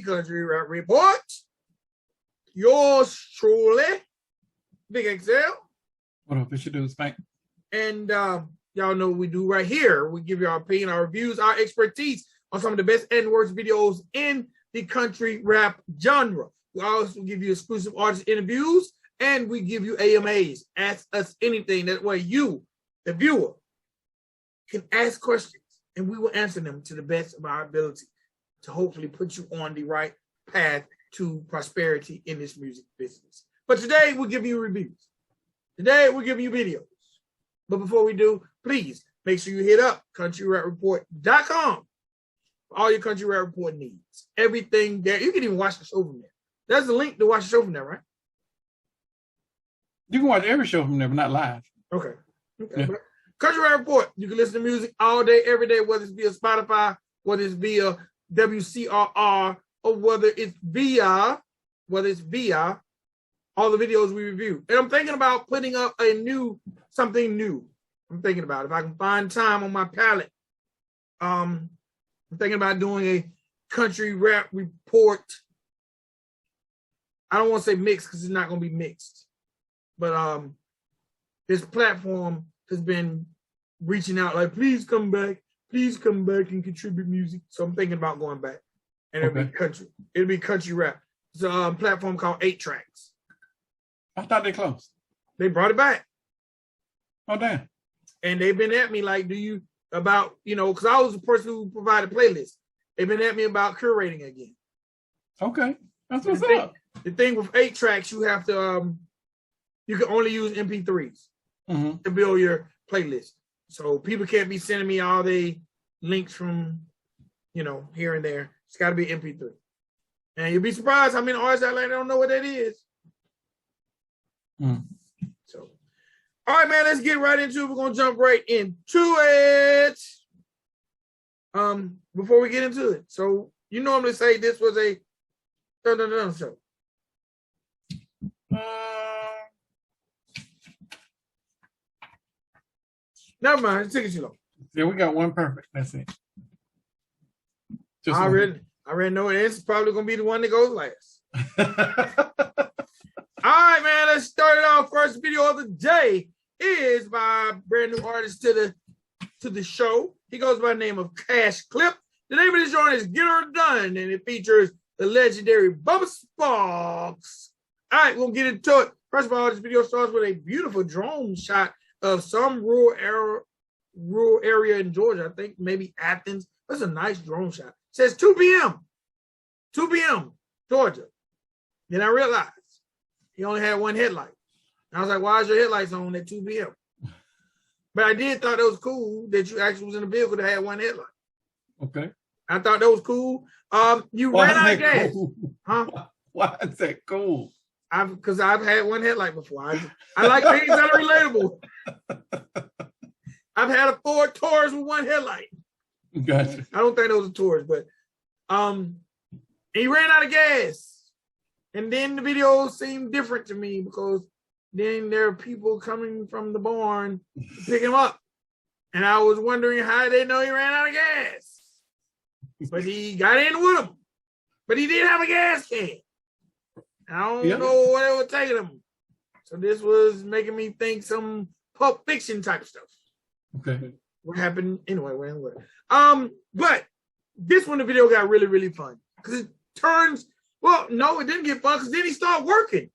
Country Rap Report. Yours truly, Big XL. What up, you do, Spank? And y'all know what we do right here. We give you our opinion, our reviews, our expertise on some of the best and worst videos in the country rap genre. We also give you exclusive artist interviews, and we give you AMAs. Ask us anything. That way you, the viewer, can ask questions, and we will answer them to the best of our ability to hopefully put you on the right path to prosperity in this music business. But today, we'll give you reviews. Today, we'll give you videos. But before we do, please make sure you hit up countryrapreport.com for all your Country Rap Report needs. Everything there. You can even watch the show from there. There's a link to watch the show from there, right? You can watch every show from there, but not live. Okay. Yeah. Country Rap Report. You can listen to music all day, every day, whether it's via Spotify, whether it's via WCRR, or whether it's via all the videos we review. And I'm thinking about putting up something new. I'm thinking about if I can find time on my palette. I'm thinking about doing a Country Rap Report. I don't want to say mixed because it's not going to be mixed. But this platform has been reaching out like, please come back and contribute music. So I'm thinking about going back. And it'll be country rap. It's a platform called 8 Tracks. I thought they closed. They brought it back. Oh, damn. And they've been at me like, because I was the person who provided playlists. They've been at me about curating again. Okay. That's what's up. The thing with 8 Tracks, you have to, you can only use MP3s to build your playlist. So people can't be sending me all the links from, here and there. It's got to be MP3. And you'll be surprised how many artists out there don't know what that is. So, all right, man, let's get right into it. We're going to jump right into it. Before we get into it. So, you normally say this was a dun-dun-dun show. Never mind, it's taking too long. Yeah, we got one perfect. That's it. I already know it's probably gonna be the one that goes last. All right, man. Let's start it off. First video of the day is by a brand new artist to the show. He goes by the name of CashClip. The name of this joint is Get Her Done, and it features the legendary Bubba Sparxxx. All right, we'll get into it. First of all, this video starts with a beautiful drone shot of some rural area in Georgia. I think maybe Athens. That's a nice drone shot. It says 2 p.m. 2 p.m. Georgia. Then I realized he only had one headlight. I was like, why is your headlights on at 2 p.m.? But I did thought it was cool that you actually was in a vehicle that had one headlight. Okay. I thought that was cool. You ran out of gas. Cool? Huh? Why is that cool? Because I've had one headlight before. I like things that are relatable. I've had a Ford Taurus with one headlight. Gotcha. I don't think those are Taurus, but he ran out of gas. And then the video seemed different to me because then there are people coming from the barn to pick him up. And I was wondering how they know he ran out of gas. But he got in with him. But he did have a gas can. I don't know what it was taking him. So this was making me think some Pulp Fiction type stuff. Okay. What happened anyway? But this one, the video got really, really fun because it turns. Well, no, it didn't get fun because then he started working.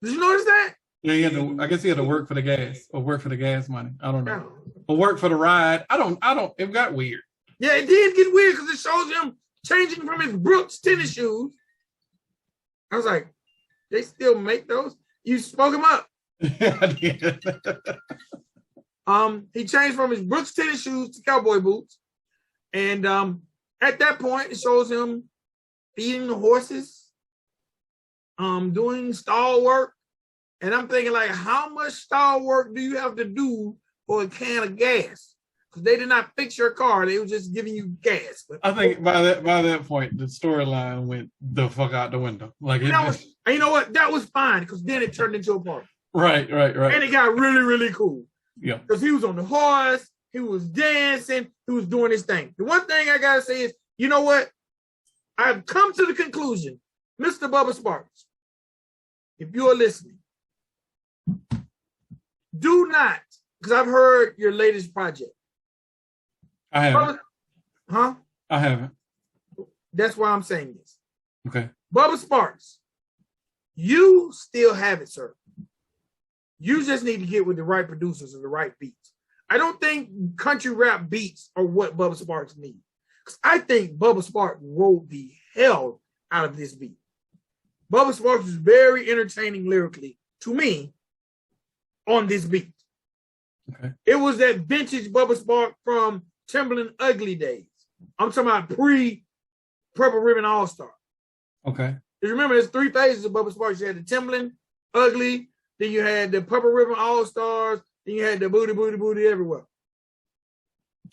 Did you notice that? Yeah, I guess he had to work for the gas or work for the gas money. I don't know. Or work for the ride. I don't. It got weird. Yeah, it did get weird because it shows him changing from his Brooks tennis shoes. I was like, they still make those? You spoke him up. Yeah, I did. He changed from his Brooks tennis shoes to cowboy boots. And at that point, it shows him feeding the horses, doing stall work. And I'm thinking, like, how much stall work do you have to do for a can of gas? Because they did not fix your car. They were just giving you gas. But I think by that point, the storyline went the fuck out the window. Like, and you know what? That was fine because then it turned into a party. Right. And it got really, really cool. Yeah. Because he was on the horse, he was dancing, he was doing his thing. The one thing I gotta say is, you know what? I've come to the conclusion, Mr. Bubba Sparxxx, if you are listening, do not, because I've heard your latest project. I haven't. Huh? I haven't. That's why I'm saying this. Okay. Bubba Sparxxx, you still have it, sir. You just need to get with the right producers and the right beats. I don't think country rap beats are what Bubba Sparxxx needs. Because I think Bubba Sparxxx wrote the hell out of this beat. Bubba Sparxxx is very entertaining lyrically to me on this beat. Okay. It was that vintage Bubba Sparxxx from Timberland Ugly days. I'm talking about pre-Purple Ribbon All-Star. Okay. You remember, there's 3 phases of Bubba Sparxxx. You had the Timberland Ugly, then you had the Purple Ribbon All-Stars, then you had the Booty, Booty, Booty everywhere.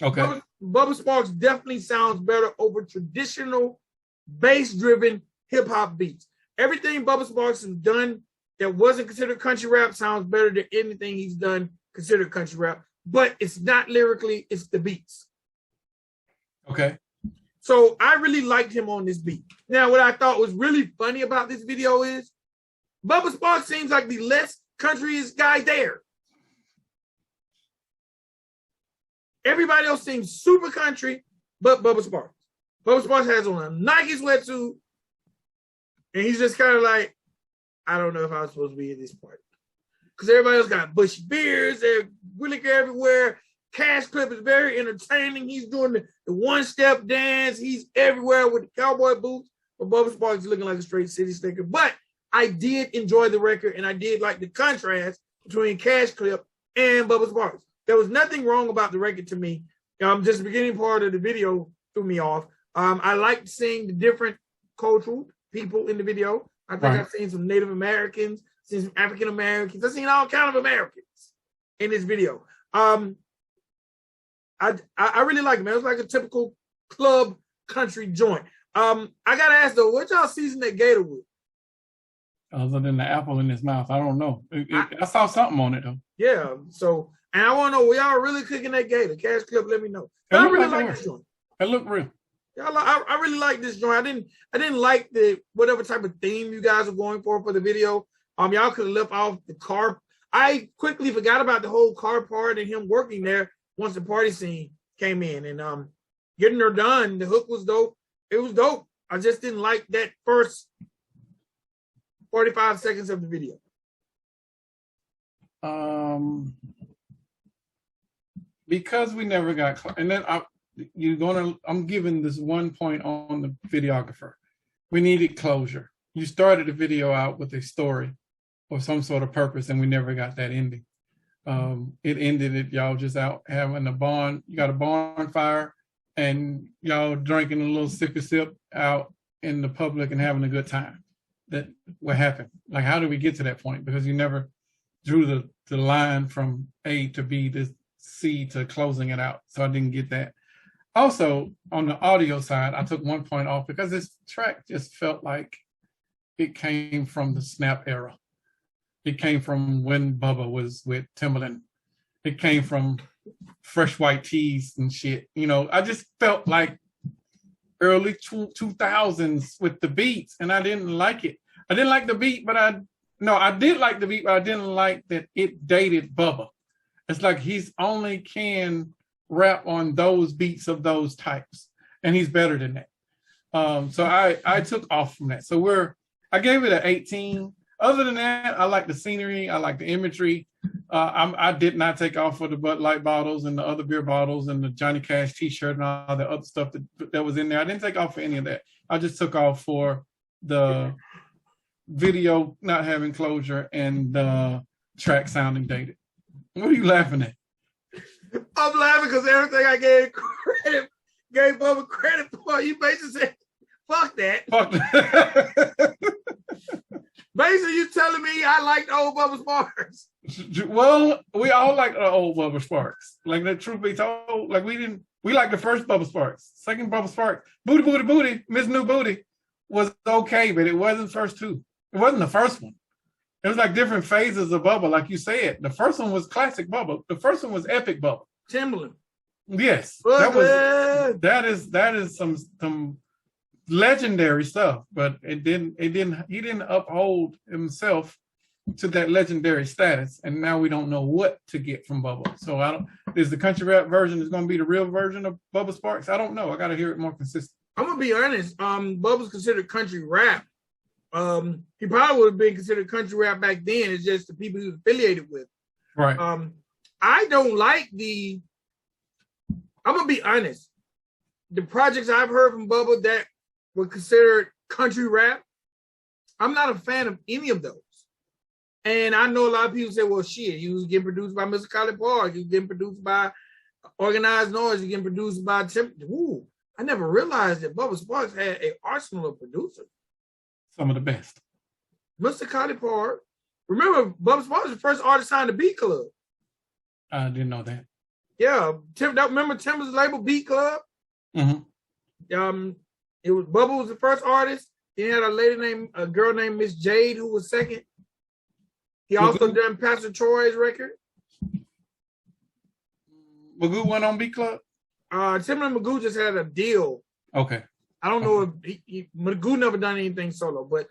Okay. Bubba Sparxxx definitely sounds better over traditional bass-driven hip-hop beats. Everything Bubba Sparxxx has done that wasn't considered country rap sounds better than anything he's done considered country rap. But it's not lyrically, it's the beats. Okay. So I really liked him on this beat. Now, what I thought was really funny about this video is Bubba Sparxxx seems like the less countryest guy there. Everybody else seems super country, but Bubba Sparxxx. Bubba Sparxxx has on a Nike sweatsuit, and he's just kind of like, I don't know if I was supposed to be at this party. Because everybody else got bushy beards, they're really everywhere. CashClip is very entertaining. He's doing the one-step dance. He's everywhere with the cowboy boots. But Bubba Sparxxx is looking like a straight city slicker. But I did enjoy the record, and I did like the contrast between CashClip and Bubba Sparxxx. There was nothing wrong about the record to me. Just the beginning part of the video threw me off. I liked seeing the different cultural people in the video. I think I've seen some Native Americans, seen some African Americans. I've seen all kinds of Americans in this video. I really like it, man. It was like a typical club country joint. I gotta ask though, what y'all season that gator with? Other than the apple in his mouth, I don't know. I saw something on it though. Yeah. So, and I want to know, were y'all really cooking that gator? CashClip, let me know. I really like this joint. It looked real. I really like this joint. I didn't like the whatever type of theme you guys are going for the video. Y'all could have left off the car. I quickly forgot about the whole car part and him working there once the party scene came in, and getting her done. The hook was dope. It was dope. I just didn't like that first 45 seconds of the video. Because we never got, and then I'm giving this 1 point on the videographer. We needed closure. You started the video out with a story or some sort of purpose, and we never got that ending. It ended at y'all just out having a barn. You got a bonfire, and y'all drinking a little sippy sip out in the public and having a good time. That what happened? Like, how did we get to that point? Because you never drew the line from A to B to C to closing it out. So I didn't get that. Also, on the audio side, I took 1 point off because this track just felt like it came from the Snap era. It came from when Bubba was with Timberland. It came from Fresh White Tees and shit. You know, I just felt like early 2000s with the beats, and I didn't like it. I didn't like the beat, but I did like the beat, but I didn't like that it dated Bubba. It's like he's only can rap on those beats of those types, and he's better than that. So I took off from that. So I gave it an 18. Other than that, I like the scenery. I like the imagery. I did not take off for the Bud Light bottles and the other beer bottles and the Johnny Cash T-shirt and all the other stuff that was in there. I didn't take off for any of that. I just took off for the video not having closure and the track sounding dated. What are you laughing at? I'm laughing because everything I gave Bubba credit for, you basically said, fuck that. Fuck that. Basically, you telling me I liked old Bubba Sparxxx. Well, we all like the old Bubba Sparxxx. Like, the truth be told, like we like the first Bubba Sparxxx. Second Bubba Sparxxx, Booty Booty Booty, Miss New Booty was okay, but it wasn't the first two. It wasn't the first one. It was like different phases of Bubba, like you said. The first one was classic Bubba. The first one was epic Bubba. Timberland. Yes, that is some legendary stuff, but he didn't uphold himself to that legendary status, and now we don't know what to get from Bubba. So is the country rap version is going to be the real version of Bubba Sparxxx? I don't know. I got to hear it more consistent. I'm gonna be honest. Bubba's considered country rap. He probably would have been considered country rap back then. It's just the people he was affiliated with. Right. I don't like I'm gonna be honest. The projects I've heard from Bubba that were considered country rap, I'm not a fan of any of those. And I know a lot of people say, well, shit, he was getting produced by Mr. Collie Park, he was getting produced by Organized Noise, he was getting produced by Tim. Ooh, I never realized that Bubba Sparxxx had an arsenal of producers. Some of the best. Mr. Collie Park. Remember, Bubba Sparxxx was the first artist signed to Beat Club. I didn't know that. Yeah, remember Timber's label Beat Club? Mm-hmm. It was Bubba was the first artist. He had a girl named Miss Jade who was second. He also done Pastor Troy's record. Magoo went on Beat Club? Tim and Magoo just had a deal. Okay. I don't know if Magoo never done anything solo, but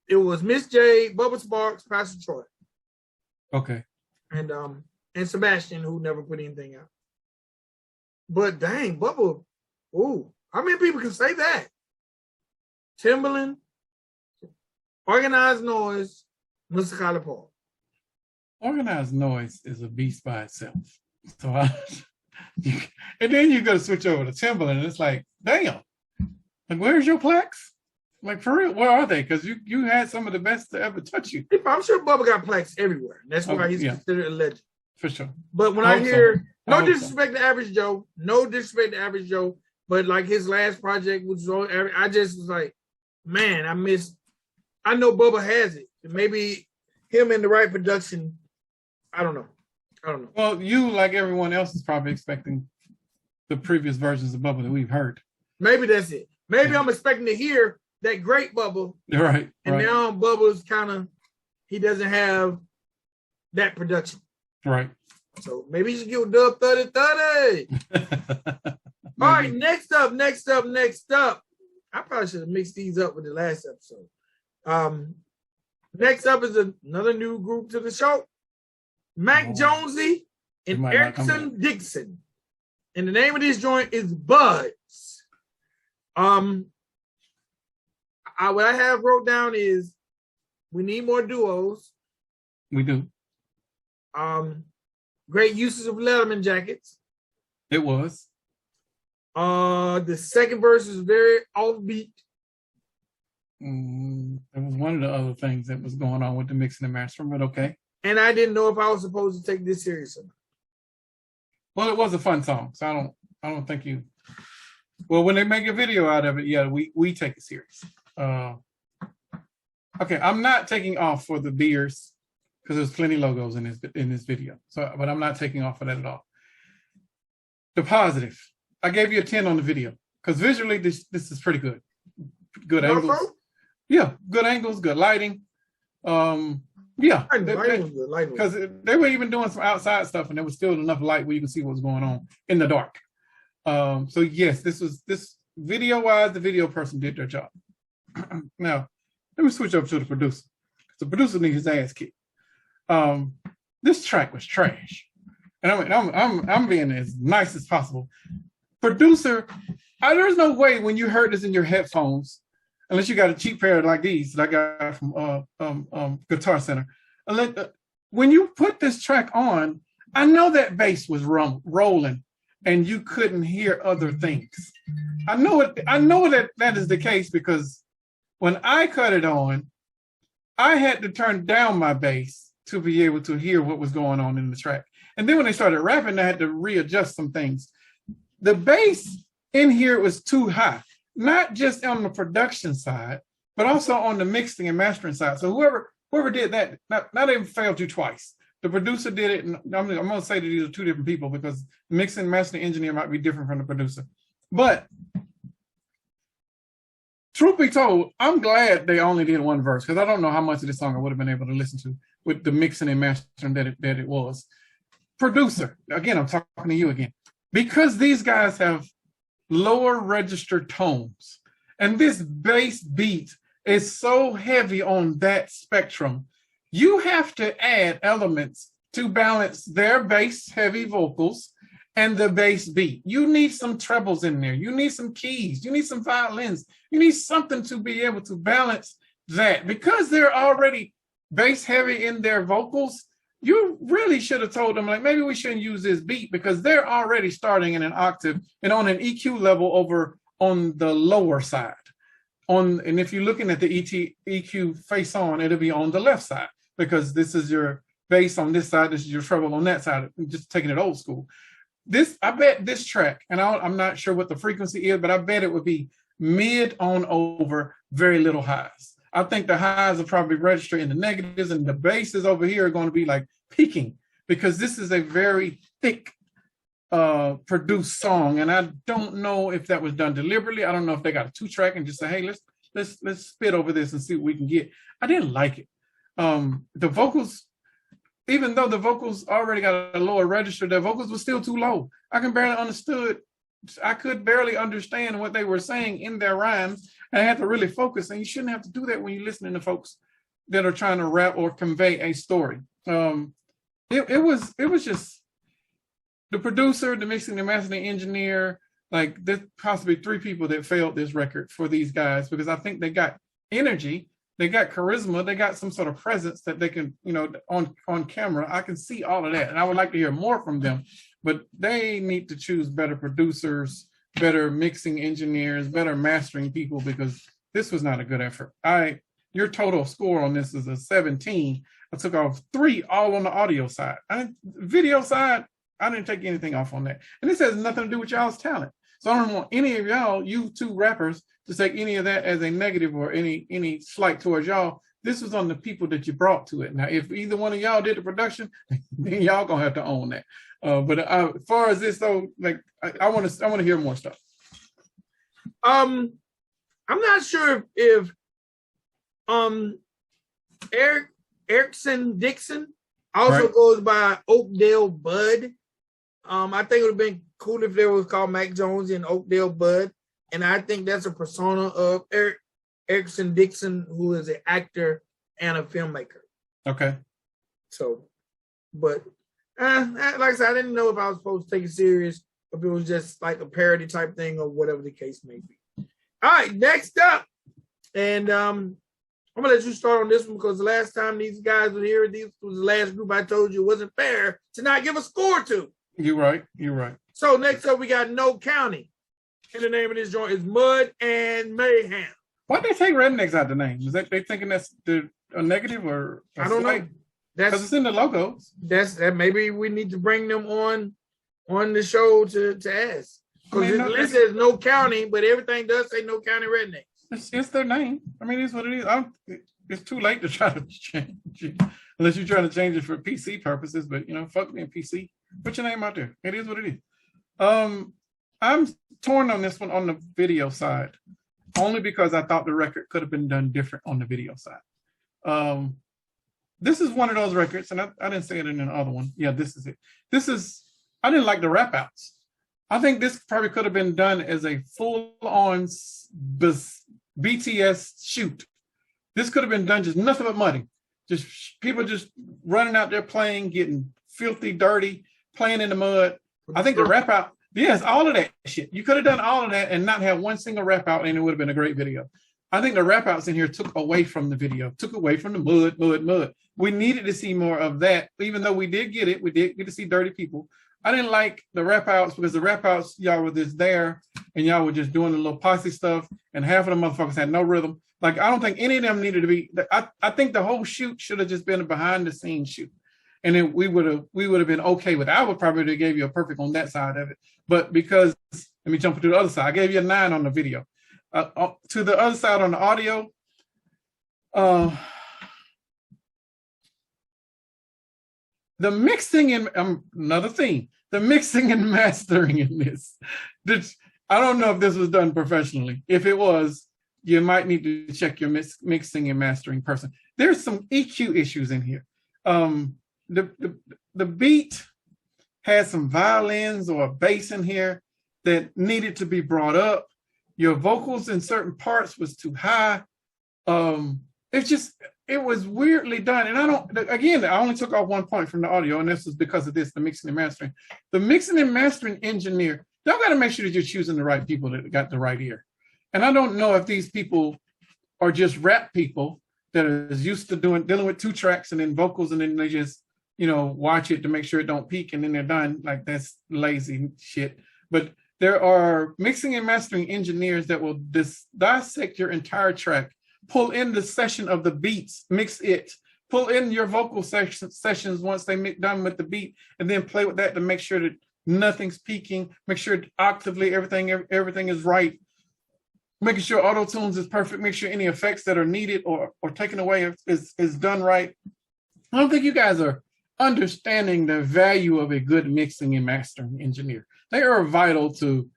it was Miss Jade, Bubba Sparxxx, Pastor Troy. Okay. And Sebastian, who never put anything out. But dang, Bubba, ooh, how many people can say that? Timberland, Organized Noise, Mr. Collie Park. Organized Noise is a beast by itself. So and then you got to switch over to Timberland, and it's like, damn, like where's your plaques? Like for real, where are they? Because you had some of the best to ever touch you. I'm sure Bubba got plaques everywhere. That's why he's considered a legend. For sure. But when I hear, no disrespect to Average Joe, but like his last project was so, I just was like, man, I know Bubba has it. Maybe him in the right production, I don't know. Well, you, like everyone else, is probably expecting the previous versions of Bubba that we've heard. Maybe that's it. Maybe I'm expecting to hear that great Bubba. Right. And now Bubba's he doesn't have that production. Right. So maybe you should give Dub 30-30. All right, next up. I probably should have mixed these up with the last episode. Next up is another new group to the show. Jonesy and Eriksen Dickens. And the name of this joint is Buds. What I have wrote down is we need more duos. We do. Great uses of Letterman jackets. It was. The second verse is very offbeat. It was one of the other things that was going on with the mixing and mastering, but okay. And I didn't know if I was supposed to take this serious or not. Well, it was a fun song, so I don't think you. Well, when they make a video out of it, yeah, we take it serious. Okay, I'm not taking off for the beers because there's plenty of logos in this video. So, but I'm not taking off for that at all. The positive, I gave you a 10 on the video because visually this is pretty good. Good angles. Yeah, good angles, good lighting. Yeah, because they were even doing some outside stuff, and there was still enough light where you can see what was going on in the dark. So yes, this video-wise, the video person did their job. Now, let me switch over to the producer. The producer needs his ass kicked. This track was trash, and I'm being as nice as possible. Producer, there's no way when you heard this in your headphones, unless you got a cheap pair like these that I got from Guitar Center. When you put this track on, I know that bass was rolling, and you couldn't hear other things. I know that is the case because when I cut it on, I had to turn down my bass to be able to hear what was going on in the track. And then when they started rapping, I had to readjust some things. The bass in here was too high, not just on the production side, but also on the mixing and mastering side. So whoever did that, not even failed you twice. The producer did it, and I'm going to say that these are two different people because the mixing and mastering engineer might be different from the producer. But truth be told, I'm glad they only did one verse because I don't know how much of this song I would have been able to listen to with the mixing and mastering that it was. Producer, again, I'm talking to you again. Because these guys have lower register tones And this bass beat is so heavy on that spectrum. You have to add elements to balance their bass heavy vocals and the bass beat. You need some trebles in there. You need some keys. You need some violins. You need something to be able to balance that. Because they're already bass heavy in their vocals, you really should have told them, like, maybe we shouldn't use this beat because they're already starting in an octave and on an EQ level over on the lower side. And if you're looking at the EQ face on, it'll be on the left side because this is your bass on this side, this is your treble on that side, just taking it old school. I bet this track, and I'm not sure what the frequency is, but I bet it would be mid on over, very little highs. I think the highs will probably register in the negatives, and the basses over here are going to be like peaking because this is a very thick produced song, and I don't know if that was done deliberately. I don't know if they got a 2-track and just say, hey, let's spit over this and see what we can get. I didn't like it. The vocals, even though the vocals already got a lower register, their vocals were still too low. I could barely understand what they were saying in their rhymes. And I had to really focus. And you shouldn't have to do that when you're listening to folks that are trying to rap or convey a story. It was just the producer, the mixing, the mastering engineer, like there's possibly 3 people that failed this record for these guys because I think they got energy. They got charisma. They got some sort of presence that they can, on camera. I can see all of that. And I would like to hear more from them. But they need to choose better producers, better mixing engineers, better mastering people because this was not a good effort. Your total score on this is a 17. I took off 3 all on the audio side. Video side, I didn't take anything off on that. And this has nothing to do with y'all's talent. So I don't want any of y'all, you 2 rappers, to take any of that as a negative or any slight towards y'all. This was on the people that you brought to it. Now, if either one of y'all did the production, then y'all gonna have to own that. But as far as this though, like I want to hear more stuff. I'm not sure if Eriksen Dickens also goes by Oakdale Bud. I think it would have been cool if they was called Mac Jonesy and Oakdale Bud. And I think that's a persona of Eriksen Dickens, who is an actor and a filmmaker. Okay. So, but like I said, I didn't know if I was supposed to take it serious, if it was just like a parody type thing or whatever the case may be. All right, next up. And I'm going to let you start on this one because the last time these guys were here, this was the last group I told you it wasn't fair to not give a score to. You're right. So next up, we got No County. And the name of this joint is Mud and Mayhem. Why'd they take rednecks out the name? Is that they thinking that's a negative or I don't know. Because it's in the logos. That maybe we need to bring them on the show to ask. Because the list says No County, but everything does say No County Rednecks. It's their name. I mean, it's what it is. It's too late to try to change it. Unless you're trying to change it for PC purposes, but fuck me in PC. Put your name out there. It is what it is. I'm torn on this one on the video side, only because I thought the record could have been done different on the video side. This is one of those records, and I didn't say it in the other one. Yeah, this is it. I didn't like the rap outs. I think this probably could have been done as a full-on BTS shoot. This could have been done just nothing but money. Just people just running out there playing, getting filthy, dirty, playing in the mud. I think the rap out, yes, all of that shit. You could have done all of that and not have one single rap out, and it would have been a great video. I think the rap outs in here took away from the video, took away from the mud. We needed to see more of that, even though we did get it. We did get to see dirty people. I didn't like the rap outs because the rap outs, y'all were just there and y'all were just doing the little posse stuff, and half of the motherfuckers had no rhythm. Like, I don't think any of them needed to be. I think the whole shoot should have just been a behind the scenes shoot. And then we would have been okay with it. I would probably have gave you a perfect on that side of it. But because, let me jump to the other side. I gave you a 9 on the video. To the other side on the audio, the mixing and another theme, the mixing and mastering in this. I don't know if this was done professionally. If it was, you might need to check your mixing and mastering person. There's some EQ issues in here. The beat had some violins or a bass in here that needed to be brought up. Your vocals in certain parts was too high. It was weirdly done. And I only took off one point from the audio, and this is because of this, the mixing and mastering. The mixing and mastering engineer, y'all got to make sure that you're choosing the right people that got the right ear. And I don't know if these people are just rap people that are used to dealing with 2 tracks and then vocals, and then they just, watch it to make sure it don't peak, and then they're done. Like, that's lazy shit. But there are mixing and mastering engineers that will dissect your entire track, pull in the session of the beats, mix it, pull in your vocal sessions once they done with the beat, and then play with that to make sure that nothing's peaking, make sure octavely everything is right, making sure auto tunes is perfect, make sure any effects that are needed or taken away is done right. I don't think you guys are understanding the value of a good mixing and mastering engineer. They are vital to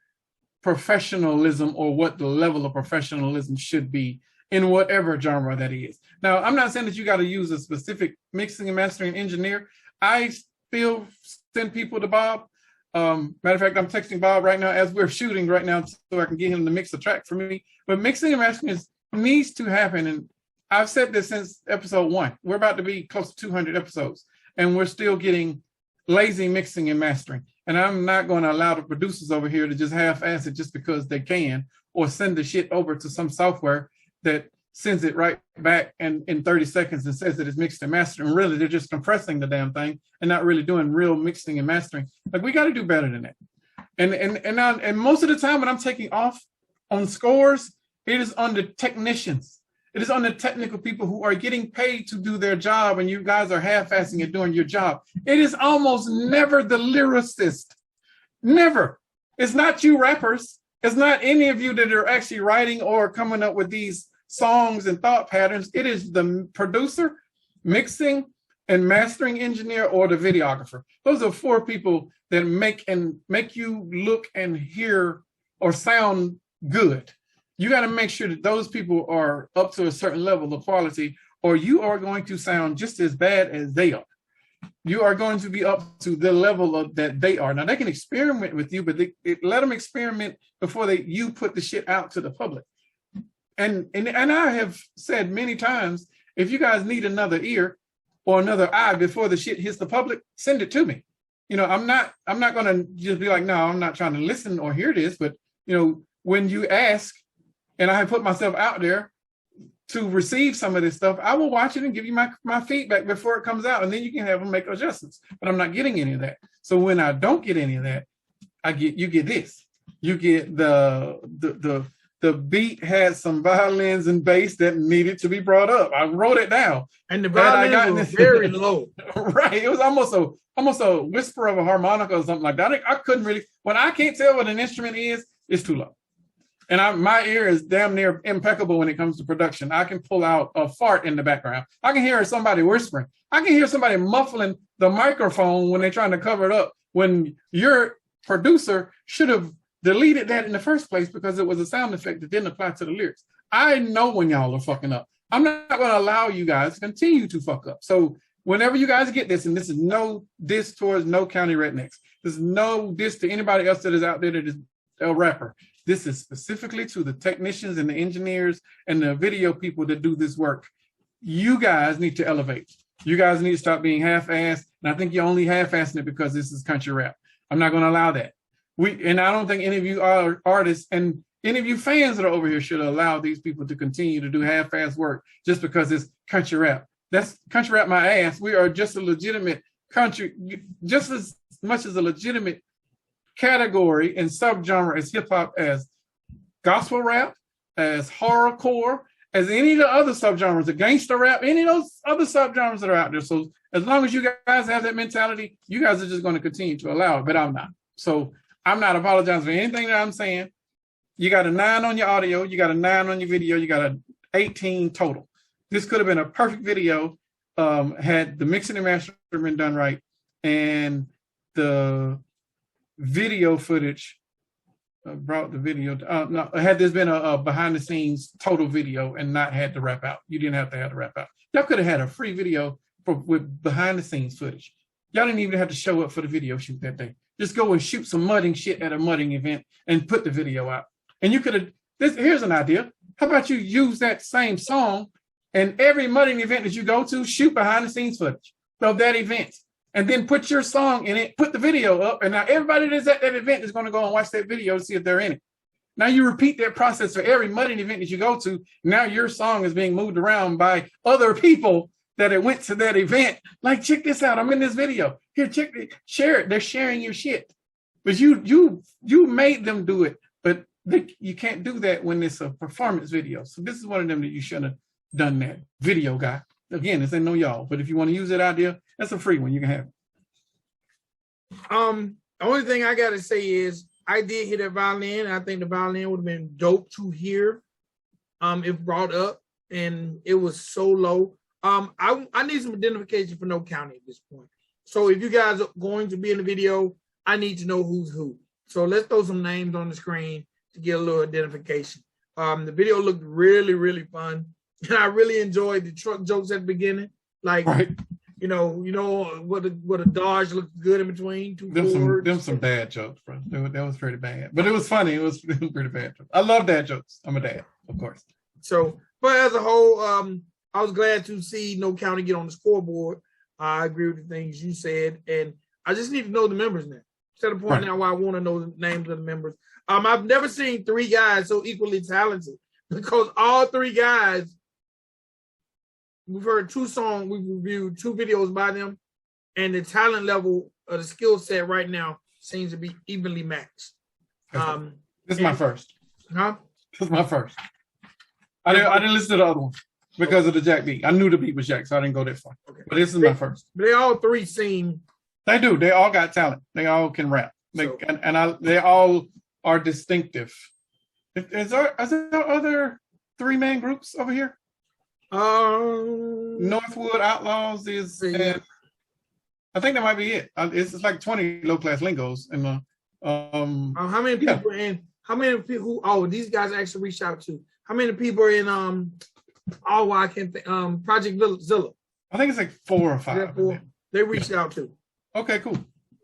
professionalism, or what the level of professionalism should be in whatever genre that is. Now, I'm not saying that you got to use a specific mixing and mastering engineer. I still send people to Bob. Matter of fact, I'm texting Bob right now as we're shooting right now so I can get him to mix a track for me. But mixing and mastering needs to happen. And I've said this since episode 1. We're about to be close to 200 episodes, and we're still getting lazy mixing and mastering. And I'm not going to allow the producers over here to just half-ass it just because they can, or send the shit over to some software that sends it right back in 30 seconds and says that it's mixed and mastered. And really, they're just compressing the damn thing and not really doing real mixing and mastering. Like, we got to do better than that. And most of the time when I'm taking off on scores, it is on the technicians. It is on the technical people who are getting paid to do their job, and you guys are half-assing it doing your job. It is almost never the lyricist. Never. It's not you rappers. It's not any of you that are actually writing or coming up with these songs and thought patterns. It is the producer, mixing and mastering engineer, or the videographer. Those are 4 people that make you look and hear or sound good. You got to make sure that those people are up to a certain level of quality, or you are going to sound just as bad as they are. You are going to be up to the level of that they are. Now, they can experiment with you, but let them experiment before you put the shit out to the public. And I have said many times, if you guys need another ear or another eye before the shit hits the public, send it to me. I'm not going to just be like, no, I'm not trying to listen or hear this. But, when you ask, and I put myself out there to receive some of this stuff, I will watch it and give you my feedback before it comes out, and then you can have them make adjustments. But I'm not getting any of that. So when I don't get any of that, you get this. You get the beat had some violins and bass that needed to be brought up. I wrote it down, and the violin was very low. Right, it was almost a whisper of a harmonica or something like that. I couldn't really. When I can't tell what an instrument is, it's too low. And my ear is damn near impeccable when it comes to production. I can pull out a fart in the background. I can hear somebody whispering. I can hear somebody muffling the microphone when they're trying to cover it up, when your producer should have deleted that in the first place because it was a sound effect that didn't apply to the lyrics. I know when y'all are fucking up. I'm not going to allow you guys to continue to fuck up. So whenever you guys get this, and this is no diss towards no county rednecks, there's no diss to anybody else that is out there that is a rapper. This is specifically to the technicians and the engineers and the video people that do this work. You guys need to elevate. You guys need to stop being half-assed. And I think you're only half-assing it because this is country rap. I'm not going to allow that. And I don't think any of you are artists and any of you fans that are over here should allow these people to continue to do half-assed work just because it's country rap. That's country rap my ass. We are just a legitimate country, just as much as a legitimate category and subgenre as hip-hop, as gospel rap, as horrorcore, as any of the other subgenres, the gangster rap, any of those other subgenres that are out there. So as long as you guys have that mentality, you guys are just going to continue to allow it, but I'm not. So I'm not apologizing for anything that I'm saying. You got a 9 on your audio, you got a 9 on your video, you got an 18 total. This could have been a perfect video had the mixing and mastering been done right, and the video footage brought the video. No, had this been a behind the scenes total video and not had to rap out. You didn't have to have the rap out. Y'all could have had a free video with behind the scenes footage. Y'all didn't even have to show up for the video shoot that day. Just go and shoot some mudding shit at a mudding event and put the video out. And you could have Here's an idea. How about you use that same song and every mudding event that you go to, shoot behind the scenes footage of that event, and then put your song in it, put the video up, and now everybody that's at that event is going to go and watch that video to see if they're in it. Now you repeat that process for every mudding event that you go to. Now your song is being moved around by other people that went to that event. Like, check this out. I'm in this video. Here, check it. Share it. They're sharing your shit. But you made them do it. But you can't do that when it's a performance video. So this is one of them that you shouldn't have done that. Video guy. Again, this ain't no y'all. But if you want to use that idea, that's a free one. You can have it. The only thing I got to say is I did hear that violin. I think the violin would have been dope to hear if brought up. And it was so low. I need some identification for No County at this point. So if you guys are going to be in the video, I need to know who's who. So let's throw some names on the screen to get a little identification. The video looked really, really fun. And I really enjoyed the truck jokes at the beginning. Like, right. you know what a Dodge looked good in between. Them some dad jokes, bro. That was pretty bad. But it was funny. It was pretty bad. I love dad jokes. I'm a dad, of course. So, but as a whole, I was glad to see No County get on the scoreboard. I agree with the things you said. And I just need to know the members now. To the point now where I want to know the names of the members. I've never seen three guys so equally talented because all three guys, we've heard two songs, we've reviewed two videos by them, and the talent level of the skill set right now seems to be evenly matched. This is my first. Huh? This is my first. I didn't listen to the other one because of the Jack beat. I knew the beat was Jack, so I didn't go that far. Okay. But this is my first. They all three seem... They do. They all got talent. They all can rap. They all are distinctive. Is there other three-man groups over here? Northwood Outlaws is. Yeah. I think that might be it. It's like 20 low-class lingos. And how many people in? How many people? Oh, these guys actually reached out to. How many people are in? I can't think. Project Zilla. I think it's like 4 or 5. They reached out to. Okay, cool.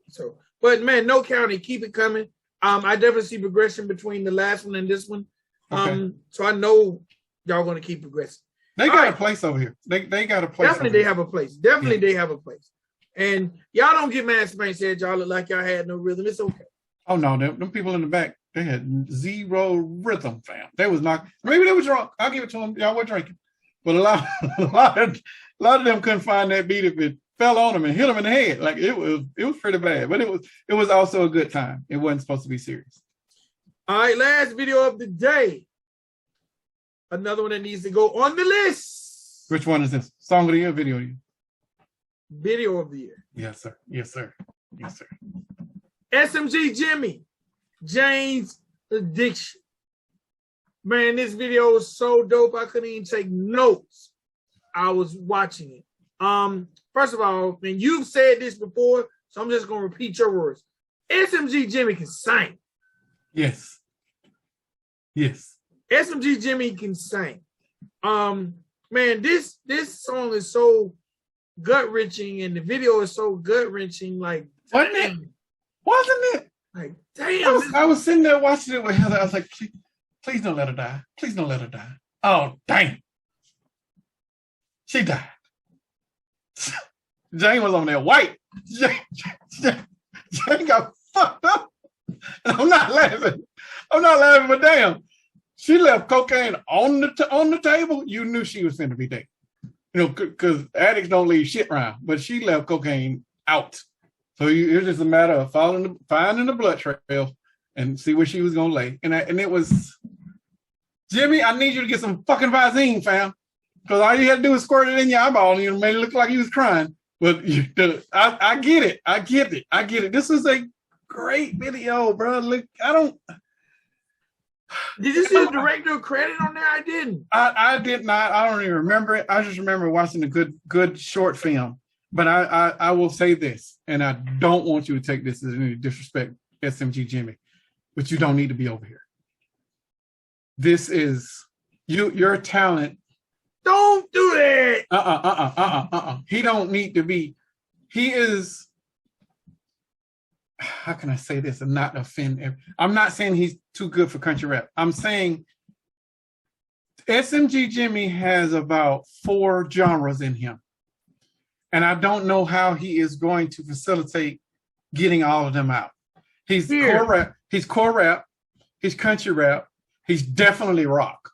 So, but man, No County, keep it coming. I definitely see progression between the last one and this one. Okay. So I know y'all going to keep progressing. They got a place over here. They got a place. Definitely, they have a place. Definitely, they have a place. And y'all don't get mad. Spank said y'all look like y'all had no rhythm. It's okay. Oh no, them people in the back, they had zero rhythm, fam. They was not. Maybe they were drunk. I'll give it to them. Y'all were drinking, but a lot of them couldn't find that beat if it fell on them and hit them in the head. Like it was pretty bad, but it was also a good time. It wasn't supposed to be serious. All right, last video of the day. Another one that needs to go on the list. Which one is this? Song of the year, video of the year? Video of the year. Yes, sir. Yes, sir. Yes, sir. SMG Jimmy, Jane's Addiction. Man, this video was so dope. I couldn't even take notes. I was watching it. First of all, and you've said this before, so I'm just gonna repeat your words. SMG Jimmy can sing. Yes. Yes. SMG Jimmy can sing. Man, this song is so gut-wrenching, and the video is so gut-wrenching. Like, wasn't it? Like, damn. I was sitting there watching it with Heather. I was like, please don't let her die. Please don't let her die. Oh, dang. She died. Jane was on there white. Jane got fucked up. And I'm not laughing, but damn. She left cocaine on the table. You knew she was finna be dead. You know, because addicts don't leave shit around. But she left cocaine out. So it was just a matter of finding the blood trail and see where she was gonna lay. And it was, Jimmy, I need you to get some fucking Visine, fam. Because all you had to do was squirt it in your eyeball and you made it look like you was crying. But I get it. I get it. This is a great video, bro. Look, Did you see the director credit on there? I didn't. I did not. I don't even remember it. I just remember watching a good short film. But I will say this, and I don't want you to take this as any disrespect, SMG Jimmy, but you don't need to be over here. This is your talent. Don't do that. He don't need to be. He is. How can I say this and not offend? I'm not saying he's too good for country rap. I'm saying SMG Jimmy has about 4 genres in him. And I don't know how he is going to facilitate getting all of them out. He's core rap, he's country rap, he's definitely rock.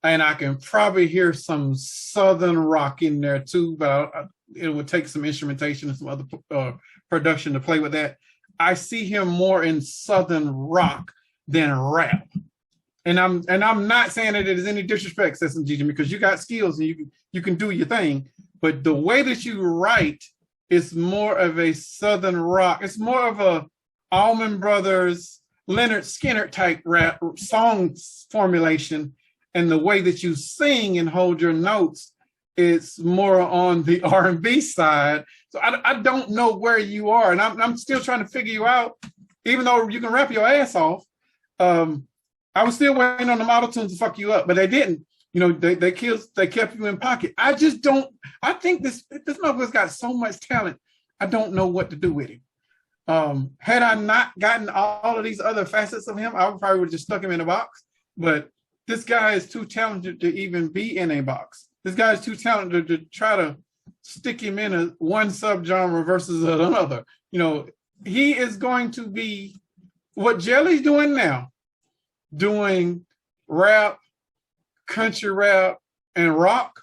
And I can probably hear some Southern rock in there too, but it would take some instrumentation and some other production to play with that. I see him more in Southern rock than rap. And I'm not saying that there's any disrespect, SMG Jimmy, because you got skills and you can do your thing. But the way that you write is more of a Southern rock. It's more of a Allman Brothers, Leonard Skinner type rap song formulation. And the way that you sing and hold your notes, it's more on the R&B side. So I don't know where you are. And I'm still trying to figure you out, even though you can rap your ass off. I was still waiting on the auto-tunes to fuck you up, but they didn't. You know, they kept you in pocket. I think this motherfucker's got so much talent, I don't know what to do with him. Had I not gotten all of these other facets of him, I would probably would have just stuck him in a box. But this guy is too talented to even be in a box. This guy is too talented to try to stick him in one subgenre versus another. You know, he is going to be what Jelly's doing now, doing rap, country rap, and rock.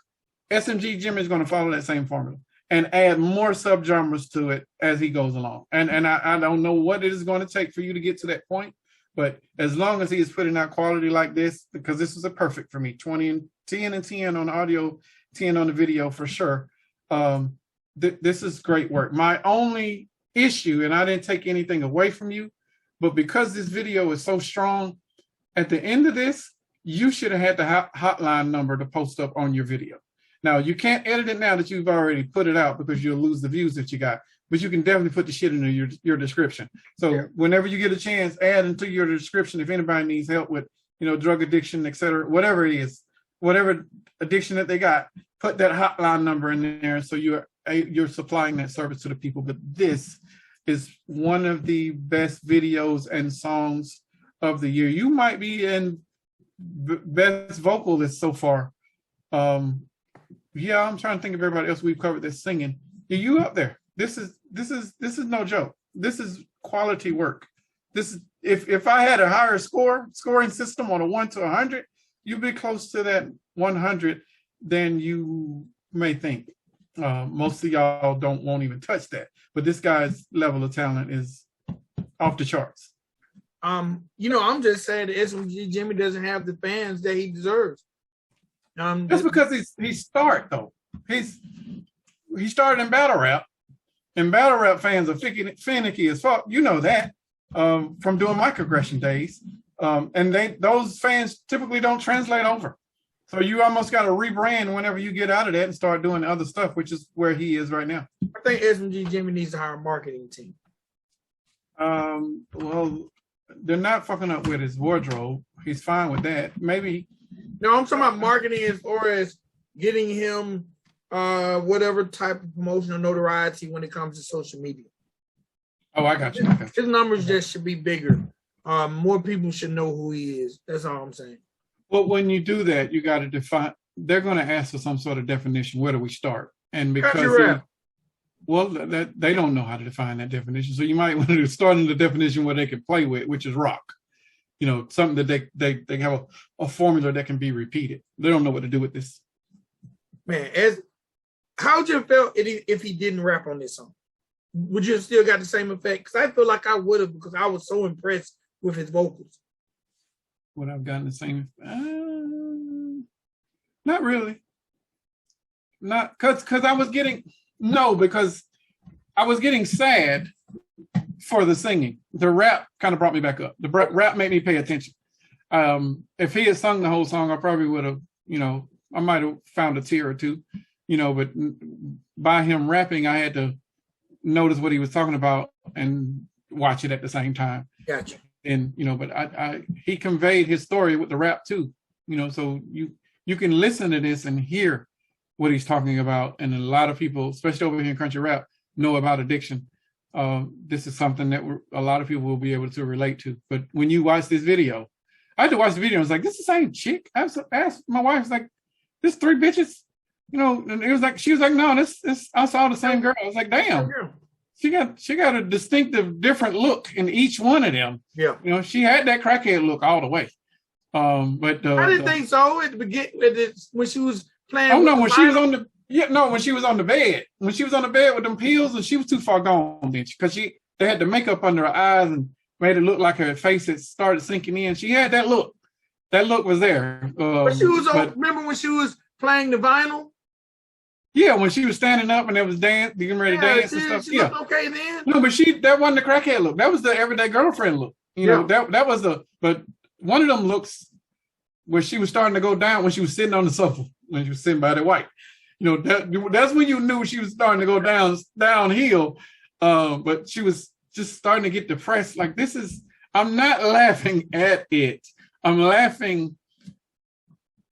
SMG Jimmy is going to follow that same formula and add more subgenres to it as he goes along. And I don't know what it is going to take for you to get to that point, but as long as he is putting out quality like this, because this is a perfect for me, 20 and 10 and 10 on the audio, 10 on the video for sure. This is great work. My only issue, and I didn't take anything away from you, but because this video is so strong, at the end of this, you should have had the hotline number to post up on your video. Now, you can't edit it now that you've already put it out because you'll lose the views that you got, but you can definitely put the shit in your description. So whenever you get a chance, add into your description if anybody needs help with, you know, drug addiction, et cetera, whatever it is, whatever addiction that they got, put that hotline number in there so you're supplying that service to the people. But this is one of the best videos and songs of the year. You might be in best vocalist so far. Yeah, I'm trying to think of everybody else we've covered that's singing. You up there? This is no joke. This is quality work. This is if I had a higher scoring system on a 1 to 100, you'd be close to that 100 than you may think. Most of y'all won't even touch that, but this guy's level of talent is off the charts. You know, I'm just saying that SMG Jimmy doesn't have the fans that he deserves. That's because he started though. He started in battle rap, and battle rap fans are finicky as fuck. You know that from doing microaggression days, and those fans typically don't translate over. So you almost got to rebrand whenever you get out of that and start doing other stuff, which is where he is right now. I think SMG Jimmy needs to hire a marketing team. Well, they're not fucking up with his wardrobe. He's fine with that. Maybe. No, I'm talking about marketing as far as getting him whatever type of promotional notoriety when it comes to social media. Oh, I got you. Okay. His numbers just should be bigger. More people should know who he is. That's all I'm saying. Well, when you do that, you got to define. They're going to ask for some sort of definition. Where do we start? And because they don't know how to define that definition, so you might want to start in the definition where they can play with, which is rock. You know, something that they have a formula that can be repeated. They don't know what to do with this. Man, how would you have felt if he didn't rap on this song? Would you have still got the same effect? Because I feel like I would have, because I was so impressed with his vocals. Would I've gotten the same? Not really. Not because I was getting because I was getting sad for the singing. The rap kind of brought me back up. The rap made me pay attention. If he had sung the whole song, I probably would have, I might have found a tear or two, but by him rapping, I had to notice what he was talking about and watch it at the same time. Gotcha. And, but he conveyed his story with the rap too, so you can listen to this and hear what he's talking about. And a lot of people, especially over here in country rap, know about addiction. This is something that a lot of people will be able to relate to. But when you watch this video, I had to watch the video. I was like, this is the same chick. I asked my wife, like, this 3 bitches, and it was like, she was like, no, this I saw the same girl. I was like, damn. She got a distinctive different look in each one of them. Yeah. She had that crackhead look all the way. But I didn't think so at the beginning when she was playing. Oh no, when she was on the when she was on the bed. When she was on the bed with them pills, and she was too far gone, bitch. Because they had the makeup under her eyes and made it look like her face had started sinking in. She had that look. That look was there. But she was remember when she was playing the vinyl? Yeah, when she was standing up and there was getting ready to dance and stuff. She looked okay then. No, but that wasn't the crackhead look. That was the everyday girlfriend look. That was but one of them looks where she was starting to go down when she was sitting on the sofa, when she was sitting by the white. That's when you knew she was starting to go downhill. But she was just starting to get depressed. Like, I'm not laughing at it. I'm laughing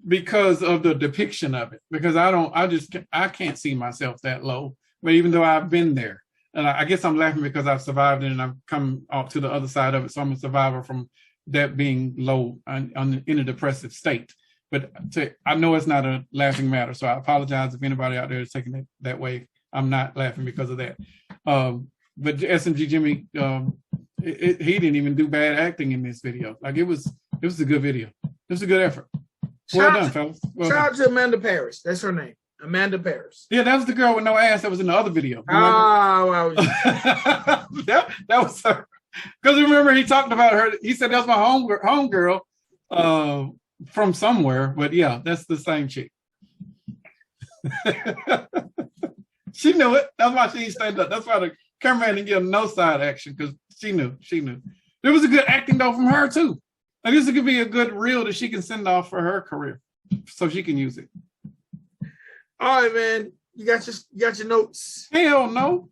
because of the depiction of it, because I can't see myself that low. But even though I've been there, and I guess I'm laughing because I've survived it and I've come up to the other side of it. So I'm a survivor from that being low in a depressive state. But I know it's not a laughing matter. So I apologize if anybody out there is taking it that way. I'm not laughing because of that. But SMG Jimmy, he didn't even do bad acting in this video. Like, it was a good video. It was a good effort. Well done, fellas. Shout out to Amanda Paris. That's her name. Amanda Paris. Yeah, that was the girl with no ass that was in the other video. Oh, that was her. Because remember, he talked about her. He said that was my home girl from somewhere. But yeah, that's the same chick. She knew it. That's why she didn't stand up. That's why the cameraman didn't give no side action, because she knew. There was a good acting though from her too. Like, this could be a good reel that she can send off for her career, so she can use it. All right, man. You got your notes. Hell no.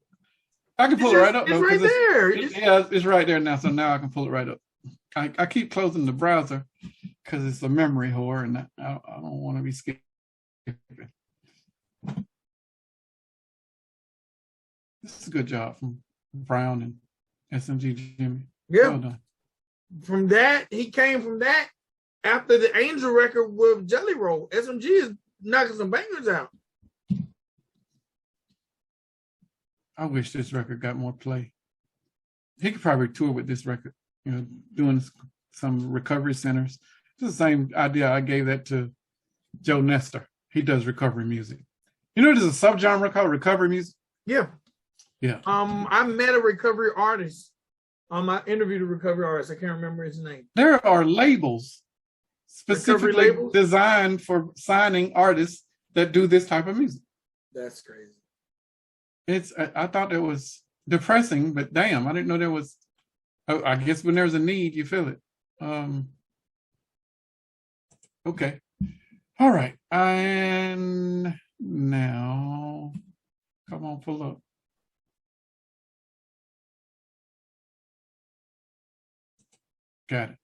I can pull it right up. It's right there. It's right there now. So now I can pull it right up. I keep closing the browser because it's a memory whore, and I don't want to be skipping. This is a good job from Brown and SMG Jimmy. Yeah. Well done. From that, he came from that after the Angel record with Jelly Roll. SMG is knocking some bangers out. I wish this record got more play. He could probably tour with this record, doing some recovery centers. It's the same idea I gave that to Joe Nestor. He does recovery music. There's a subgenre called recovery music. Yeah. Yeah. I met a recovery artist. I interviewed a recovery artist. I can't remember his name. There are labels specifically designed for signing artists that do this type of music. That's crazy. I thought it was depressing, but damn, I didn't know there was. I guess when there's a need, you feel it. Okay. All right. And now, come on, pull up. Got it.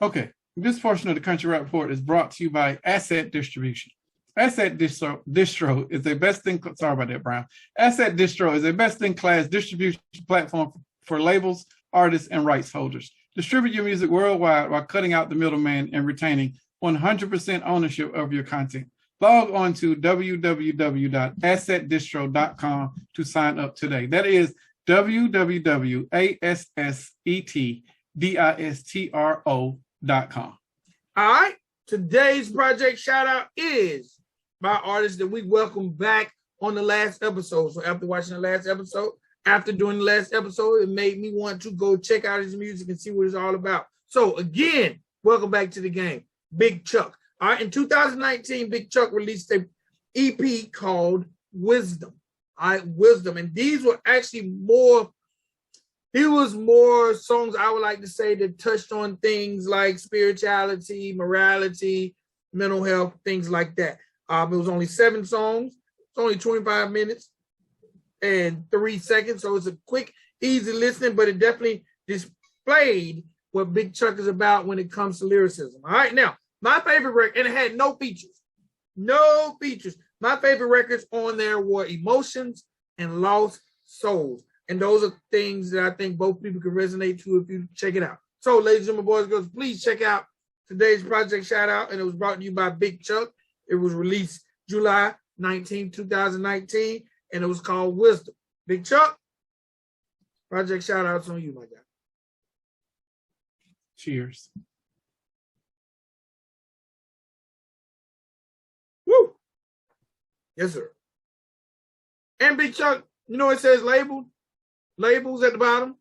Okay. This portion of the Country Rap Report is brought to you by Asset Distribution. Asset Distro is a best-in-class. Sorry about that, Brian. Asset Distro is a best-in-class distribution platform for labels, artists, and rights holders. Distribute your music worldwide while cutting out the middleman and retaining 100% ownership of your content. Log on to www.assetdistro.com to sign up today. That is www.assetdistro.com. All right. Today's project shout out is by artists that we welcome back on the last episode. So after watching the last episode, after doing the last episode, it made me want to go check out his music and see what it's all about. So again, welcome back to the game, Big Chuck. All right, in 2019, Big Chuck released an EP called Wisdom. All right, Wisdom. And these were actually more songs, I would like to say, that touched on things like spirituality, morality, mental health, things like that. It was only 7 songs. It's only 25 minutes and 3 seconds. So it's a quick, easy listening, but it definitely displayed what Big Chuck is about when it comes to lyricism. All right, now, my favorite record, and it had no features. No features. My favorite records on there were Emotions and Lost Souls. And those are things that I think both people can resonate to if you check it out. So, ladies and gentlemen, boys and girls, please check out today's project shout out, and it was brought to you by Big Chuck. It was released July 19, 2019, and it was called Wisdom. Big Chuck, project shout outs on you, my guy. Cheers. Woo! Yes, sir. And Big Chuck, you know it says labels at the bottom.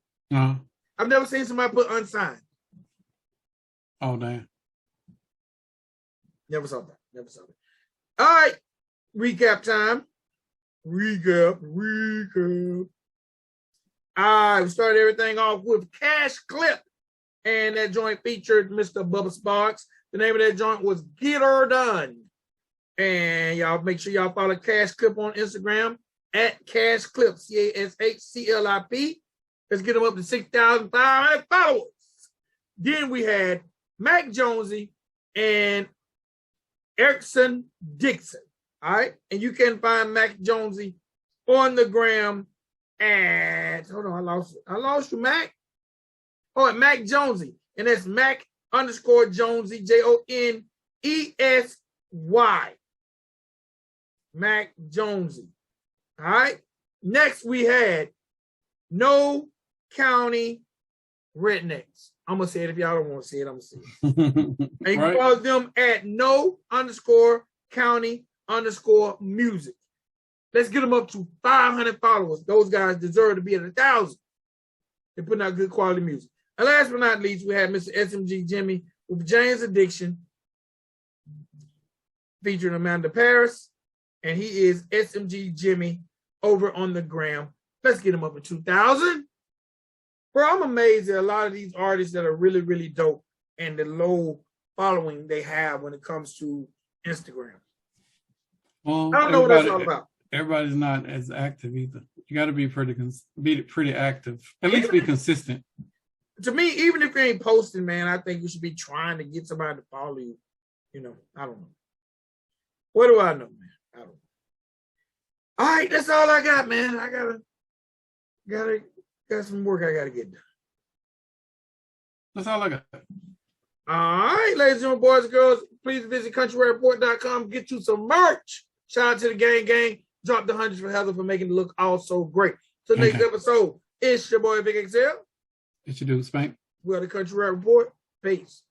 I've never seen somebody put unsigned. Oh, damn. Never saw that. All right. Recap time. Recap. All right. We started everything off with CashClip. And that joint featured Mr. Bubba Sparxxx. The name of that joint was Get Her Done. And y'all make sure y'all follow CashClip on Instagram at CashClip, CashClip. Let's get them up to 6,500 followers. Then we had Mac Jonesy and Eriksen Dickens. All right. And you can find Mac Jonesy on the gram at, hold on, I lost you, Mac. Oh, at Mac Jonesy. And that's Mac _ Jonesy, JONESY. Mac Jonesy. All right. Next, we had No County Rednecks. I'm going to say it. If y'all don't want to see it, I'm going to say it. And you can follow them at No _County _music. Let's get them up to 500 followers. Those guys deserve to be at 1,000. They're putting out good quality music. And last but not least, we had Mr. SMG Jimmy with Jane's Addiction, featuring Amanda Paris. And he is SMG Jimmy over on the gram. Let's get him up to 2,000. Bro, I'm amazed at a lot of these artists that are really, really dope and the low following they have when it comes to Instagram. Well, I don't know what that's all about. Everybody's not as active either. You got to be pretty active. At least be consistent. To me, even if you ain't posting, man, I think you should be trying to get somebody to follow you. You know, I don't know. What do I know, man? I don't know. All right, that's all I got, man. I got some work I gotta get done. That's all I got. All right, ladies and gentlemen, boys and girls, please visit countryrapreport.com. Get you some merch. Shout out to the gang. Drop the hundreds for Heather for making it look all so great. So next episode, it's your boy Vic XL. It's your dude, Spank. We are the Country Rap Report. Peace.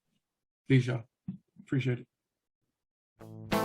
Peace, y'all. Appreciate it.